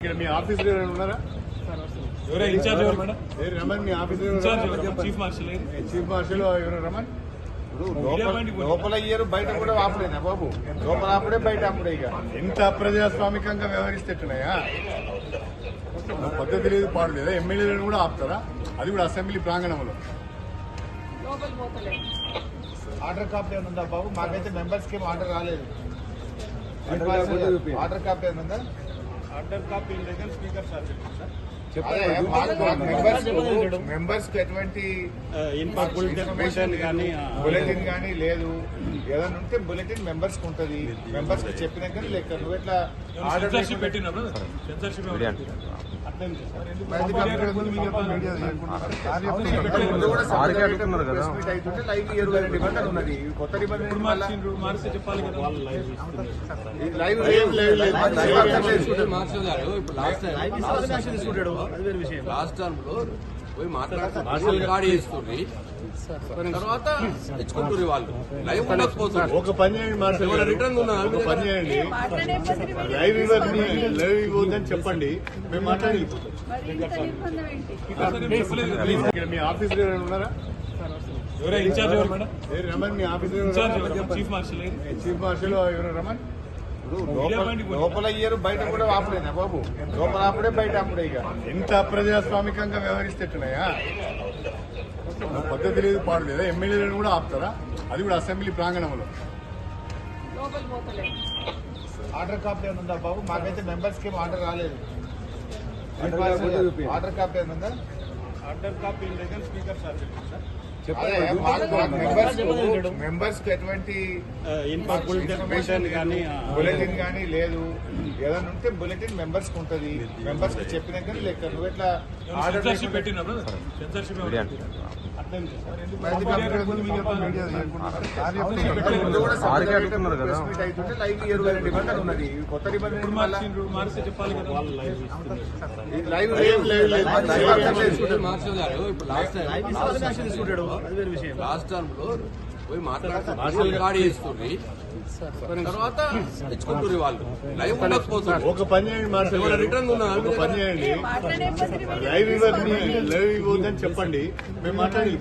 ఇక్కడ మీ ఆఫీస్ ఉన్నారా? ఎవరైనా ఇన్ఛార్జ్ ఎవరు మేడం? రమణ్ మీ office chief marshal chief marshal ఎవరు రమణ్? లోపల ఇయ్యరు, బయట కూడా ఆపలేనా బాబు? లోపల ఆపడే, బయట ఆపడే. ఇక ఎంత అప్రజాస్వామికంగా వ్యవహరిస్తేట్టున్నాయా? పద్ధతి లేదు, పాడు లేదా? ఎమ్మెల్యేలను కూడా ఆపుతారా? అది కూడా అసెంబ్లీ ప్రాంగణంలో. ఆర్డర్ కాపీ ఏమైనా ఉందా బాబు? మాకైతే మెంబర్స్ కి ఆర్డర్ రాలేదు. ఆర్డర్ కాపీ ఏమైనా ఉందా? Order copy speaker sir members కి ఎటువంటి ఇన్ఫర్మేషన్ కానీ బులెటిన్ కానీ లేదు. ఏదైనా ఉంటే బులెటిన్ మెంబర్స్ కి ఉంటది. మెంబర్స్ కి చెప్పినా కానీ లేక నువ్వు ఎట్లా సెన్సర్షిప్ పెట్టినప్పుడు సెన్సర్షిప్ లైవ్ నిబంధన ఉన్నది. కొత్త నిబంధన మారిస్తే చెప్పాలి కదా. లైవ్ లాస్ట్ టర్మ్ లో పోయి మాట్లాడుతున్నారు, గాడి చేస్తుంది. తర్వాత తెచ్చుకుంటారు వాళ్ళు. లైవ్ ఉండకపోతుంది. ఒక పని చేయండి మార్షల్, రిటర్న్ ఒక పని చేయండి, లైవ్ ఇవ్వద్దని చెప్పండి, మేము మాట్లాడి ఇక్కడ మీ ఆఫీస్ ఉన్నారా? ఎవరైనా ఇన్ఛార్జ్ ఎవరు మేడం? రమణ్ మీ office chief marshal chief marshal ఎవరు రమణ్? లోపల ఇయ్యరు, బయట కూడా ఆపలేనా బాబు? లోపల ఆపడే, బయట ఆపడే. ఇక ఎంత అప్రజాస్వామికంగా వ్యవహరిస్తేట్టున్నాయా? పద్ధతి లేదు, పాడు లేదా? ఎమ్మెల్యేలను కూడా ఆపుతారా? అది కూడా అసెంబ్లీ ప్రాంగణంలో. ఆర్డర్ కాపీ ఏమైనా ఉందా బాబు? మాకైతే మెంబర్స్ కి ఆర్డర్ రాలేదు. ఆర్డర్ కాపీ ఏమైనా ఉందా? Order copy speaker sir members కి ఎటువంటి ఇన్ఫర్మేషన్ కానీ బులెటిన్ కానీ లేదు. ఏదైనా ఉంటే బులెటిన్ మెంబర్స్ కి ఉంటది. మెంబర్స్ కి చెప్పినా కానీ లేక నువ్వు ఎట్లా సెన్సర్షిప్ పెట్టినప్పుడు సెన్సర్షిప్ లైవ్ నిబంధన ఉన్నది. కొత్త నిబంధన మారిస్తే చెప్పాలి కదా. లైవ్ మార్షల్ గారు ఇప్పుడు లాస్ట్ టర్మ్ లో పోయి మాట్లాడుతున్నారు, గాడి చేస్తుంది. తర్వాత తెచ్చుకుంటారు వాళ్ళు. లైవ్ ఉండకపోతుంది. ఒక పని చేయండి మార్షల్, రిటర్న్ ఒక పని చేయండి, లైవ్ ఇవ్వద్దని చెప్పండి, మేము మాట్లాడి